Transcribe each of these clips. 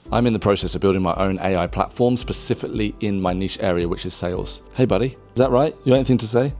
I'm in the process of building my own AI platform, specifically in my niche area, which is sales. Hey buddy, is that right? You got anything to say?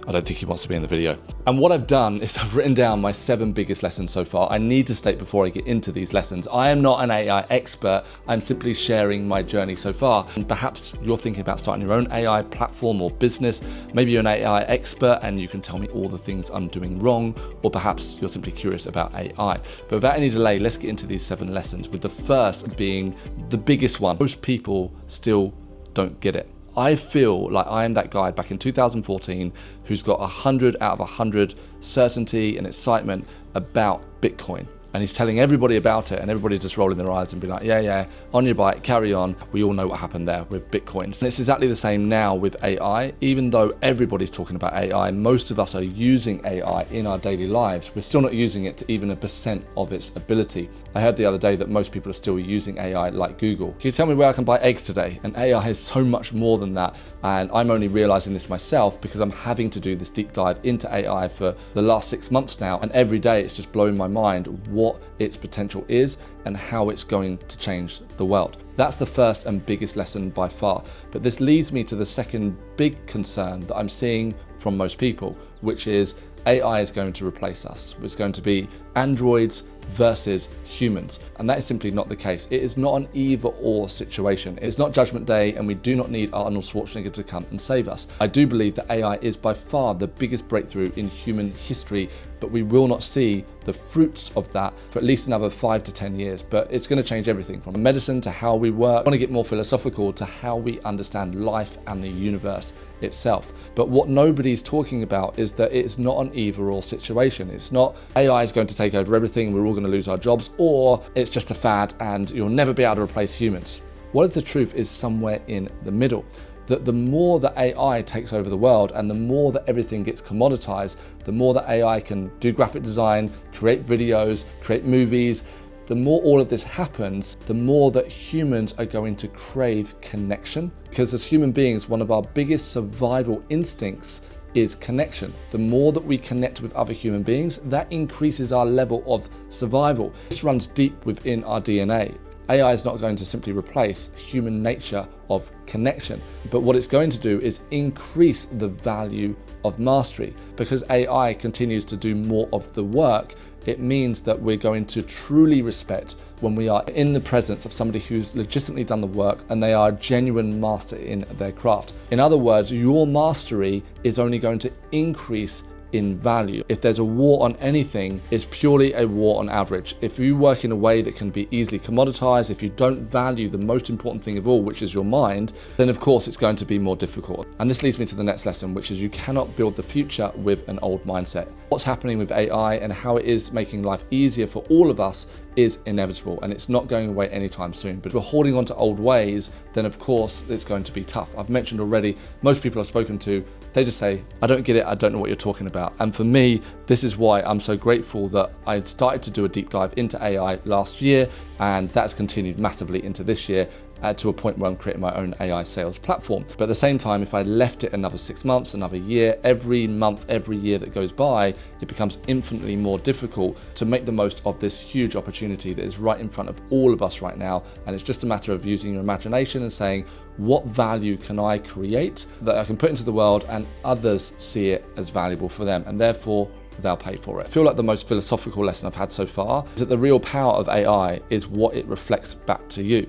I don't think he wants to be in the video. And what I've done is I've written down my 7 biggest lessons so far. I need to state before I get into these lessons, I am not an AI expert. I'm simply sharing my journey so far. And perhaps you're thinking about starting your own AI platform or business. Maybe you're an AI expert and you can tell me all the things I'm doing wrong, or perhaps you're simply curious about AI. But without any delay, let's get into these 7 lessons, with the first being the biggest one. Most people still don't get it. I feel like I am that guy back in 2014 who's got 100 out of 100 certainty and excitement about Bitcoin. And he's telling everybody about it, and everybody's just rolling their eyes and be like, yeah, on your bike, carry on. We all know what happened there with Bitcoin. And it's exactly the same now with AI. Even though everybody's talking about AI, most of us are using AI in our daily lives. We're still not using it to even 1% of its ability. I heard the other day that most people are still using AI like Google. Can you tell me where I can buy eggs today? And AI is so much more than that. And I'm only realizing this myself because I'm having to do this deep dive into AI for the last 6 months now. And every day it's just blowing my mind what its potential is and how it's going to change the world. That's the first and biggest lesson by far. But this leads me to the second big concern that I'm seeing from most people, which is AI is going to replace us. It's going to be androids versus humans. And that is simply not the case. It is not an either or situation. It's not Judgment Day, and we do not need Arnold Schwarzenegger to come and save us. I do believe that AI is by far the biggest breakthrough in human history, but we will not see the fruits of that for at least another 5 to 10 years. But it's going to change everything from medicine to how we work. I want to get more philosophical to how we understand life and the universe itself. But what nobody's talking about is that it's not an either or situation. It's not AI is going to take over everything, we're all going to lose our jobs, or it's just a fad and you'll never be able to replace humans. What if the truth is somewhere in the middle? That the more that AI takes over the world and the more that everything gets commoditized, the more that AI can do graphic design, create videos, create movies, the more all of this happens, the more that humans are going to crave connection. Because as human beings, one of our biggest survival instincts is connection. The more that we connect with other human beings, that increases our level of survival. This runs deep within our DNA. AI is not going to simply replace human nature of connection, but what it's going to do is increase the value of mastery. Because AI continues to do more of the work, it means that we're going to truly respect when we are in the presence of somebody who's legitimately done the work and they are a genuine master in their craft. In other words, your mastery is only going to increase in value. If there's a war on anything, it's purely a war on average. If you work in a way that can be easily commoditized, if you don't value the most important thing of all, which is your mind, then of course it's going to be more difficult. And this leads me to the next lesson, which is you cannot build the future with an old mindset. What's happening with AI and how it is making life easier for all of us is inevitable, and it's not going away anytime soon. But if we're holding on to old ways, then of course it's going to be tough. I've mentioned already, most people I've spoken to, they just say, I don't get it, I don't know what you're talking about. And for me, this is why I'm so grateful that I had started to do a deep dive into AI last year, and that's continued massively into this year. To a point where I'm creating my own AI sales platform. But at the same time, if I left it another 6 months, another year, every month, every year that goes by, it becomes infinitely more difficult to make the most of this huge opportunity that is right in front of all of us right now. And it's just a matter of using your imagination and saying, what value can I create that I can put into the world and others see it as valuable for them, and therefore they'll pay for it. I feel like the most philosophical lesson I've had so far is that the real power of AI is what it reflects back to you.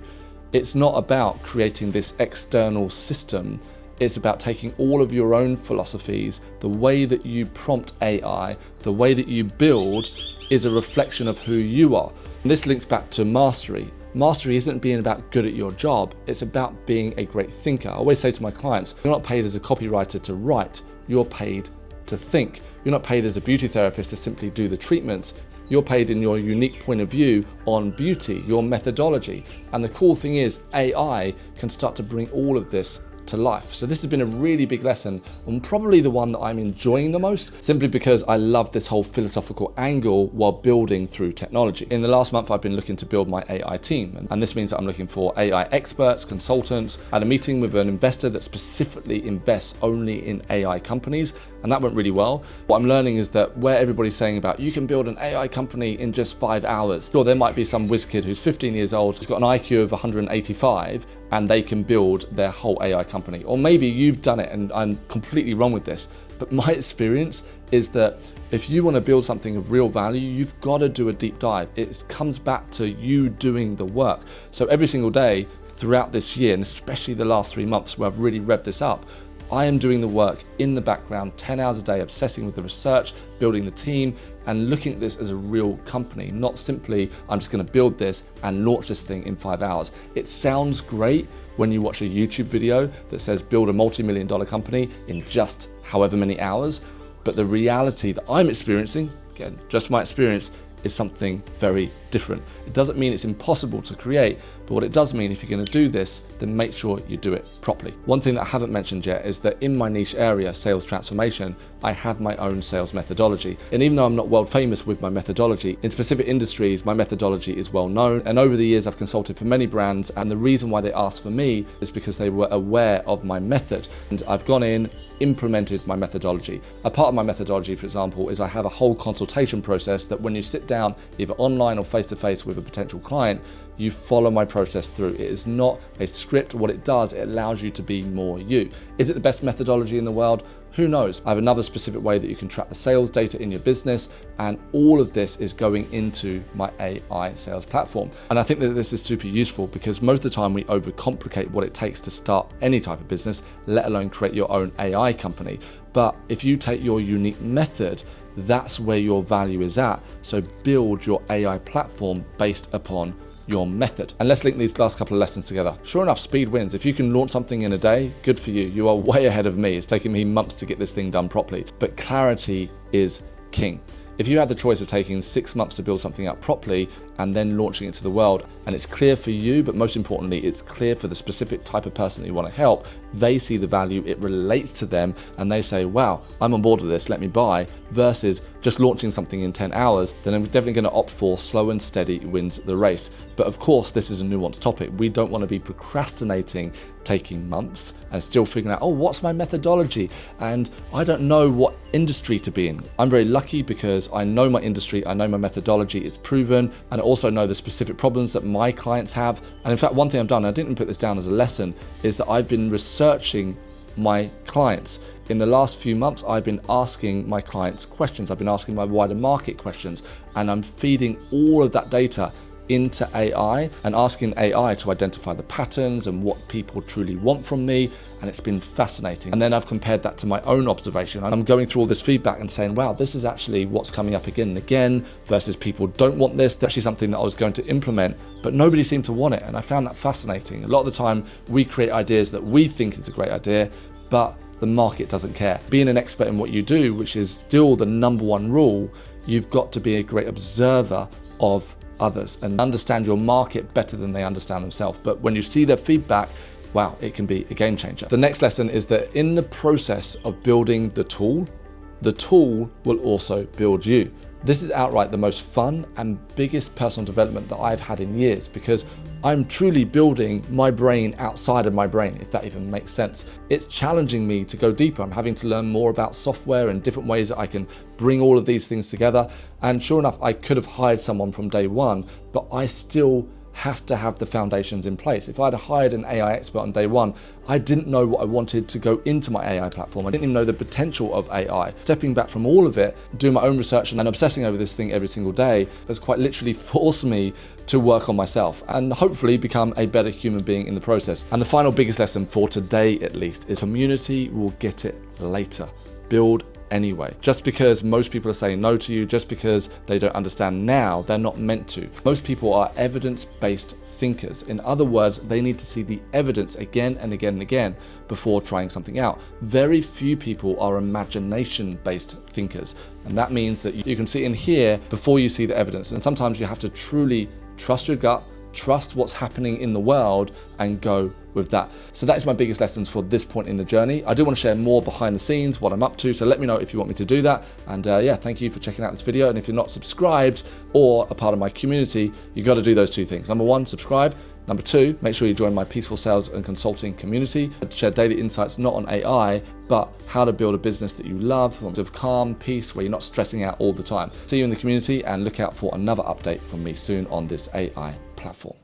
It's not about creating this external system. It's about taking all of your own philosophies, the way that you prompt AI, the way that you build is a reflection of who you are. And this links back to mastery. Mastery isn't being about good at your job. It's about being a great thinker. I always say to my clients, you're not paid as a copywriter to write, you're paid to think. You're not paid as a beauty therapist to simply do the treatments. You're paid in your unique point of view on beauty, your methodology. And the cool thing is AI can start to bring all of this to life. So this has been a really big lesson, and probably the one that I'm enjoying the most, simply because I love this whole philosophical angle while building through technology. In the last month, I've been looking to build my AI team, and this means that I'm looking for AI experts, consultants. I had a meeting with an investor that specifically invests only in AI companies, and that went really well. What I'm learning is that where everybody's saying about you can build an AI company in just 5 hours, sure, there might be some whiz kid who's 15 years old, who's got an IQ of 185, and they can build their whole AI company. Or maybe you've done it and I'm completely wrong with this. But my experience is that if you want to build something of real value, you've got to do a deep dive. It comes back to you doing the work. So every single day throughout this year, and especially the last 3 months where I've really revved this up, I am doing the work in the background, 10 hours a day, obsessing with the research, building the team, and looking at this as a real company, not simply, I'm just gonna build this and launch this thing in 5 hours. It sounds great when you watch a YouTube video that says build a multi-million-dollar company in just however many hours, but the reality that I'm experiencing, again, just my experience, is something very different. It doesn't mean it's impossible to create, but what it does mean, if you're going to do this, then make sure you do it properly. One thing that I haven't mentioned yet is that in my niche area, sales transformation, I have my own sales methodology. And even though I'm not world famous with my methodology, in specific industries, my methodology is well known. And over the years, I've consulted for many brands. And the reason why they asked for me is because they were aware of my method. And I've gone in, implemented my methodology. A part of my methodology, for example, is I have a whole consultation process that when you sit down, either online or face-to-face with a potential client, you follow my process through. It is not a script. What it does, it allows you to be more you. Is it the best methodology in the world? Who knows? I have another specific way that you can track the sales data in your business, and all of this is going into my AI sales platform. And I think that this is super useful because most of the time we overcomplicate what it takes to start any type of business, let alone create your own AI company. But if you take your unique method, that's where your value is at. So build your AI platform based upon your method. And let's link these last couple of lessons together. Sure enough, speed wins. If you can launch something in a day, good for you. You are way ahead of me. It's taken me months to get this thing done properly. But clarity is king. If you had the choice of taking 6 months to build something up properly and then launching it to the world, and it's clear for you, but most importantly, it's clear for the specific type of person that you want to help, they see the value, it relates to them, and they say, wow, I'm on board with this, let me buy, versus just launching something in 10 hours, then I'm definitely going to opt for slow and steady wins the race. But of course, this is a nuanced topic. We don't want to be procrastinating, taking months and still figuring out, oh, what's my methodology? And I don't know what industry to be in. I'm very lucky because I know my industry, I know my methodology, it's proven, and I also know the specific problems that my clients have. And in fact, one thing I've done, I didn't put this down as a lesson, is that I've been researching my clients. In the last few months, I've been asking my clients questions. I've been asking my wider market questions, and I'm feeding all of that data into AI and asking AI to identify the patterns and what people truly want from me, and it's been fascinating. And then I've compared that to my own observation. I'm going through all this feedback and saying, wow, this is actually what's coming up again and again, versus people don't want this. That's actually something that I was going to implement, but nobody seemed to want it, and I found that fascinating. A lot of the time we create ideas that we think is a great idea, but the market doesn't care. Being an expert in what you do, which is still the number one rule, you've got to be a great observer of others and understand your market better than they understand themselves. But when you see their feedback, wow, it can be a game changer. The next lesson is that in the process of building the tool will also build you. This is outright the most fun and biggest personal development that I've had in years, because I'm truly building my brain outside of my brain, if that even makes sense. It's challenging me to go deeper. I'm having to learn more about software and different ways that I can bring all of these things together. And sure enough, I could have hired someone from day one, but I still have to have the foundations in place. If I'd hired an AI expert on day one, I didn't know what I wanted to go into my AI platform. I didn't even know the potential of AI. Stepping back from all of it, doing my own research and obsessing over this thing every single day has quite literally forced me to work on myself and hopefully become a better human being in the process. And the final biggest lesson for today, at least, is community will get it later. Build anyway. Just because most people are saying no to you, just because they don't understand now, they're not meant to. Most people are evidence-based thinkers. In other words, they need to see the evidence again and again and again before trying something out. Very few people are imagination-based thinkers. And that means that you can see and hear before you see the evidence. And sometimes you have to truly trust your gut, trust what's happening in the world, and go with that. So that is my biggest lessons for this point in the journey. I do want to share more behind the scenes, what I'm up to, so let me know if you want me to do that. And yeah, thank you for checking out this video. And if you're not subscribed or a part of my community, you got to do those two things. Number one, subscribe. Number two, make sure you join my Peaceful Sales and Consulting community to share daily insights, not on AI, but how to build a business that you love, of calm, peace, where you're not stressing out all the time. See you in the community, and look out for another update from me soon on this AI platform.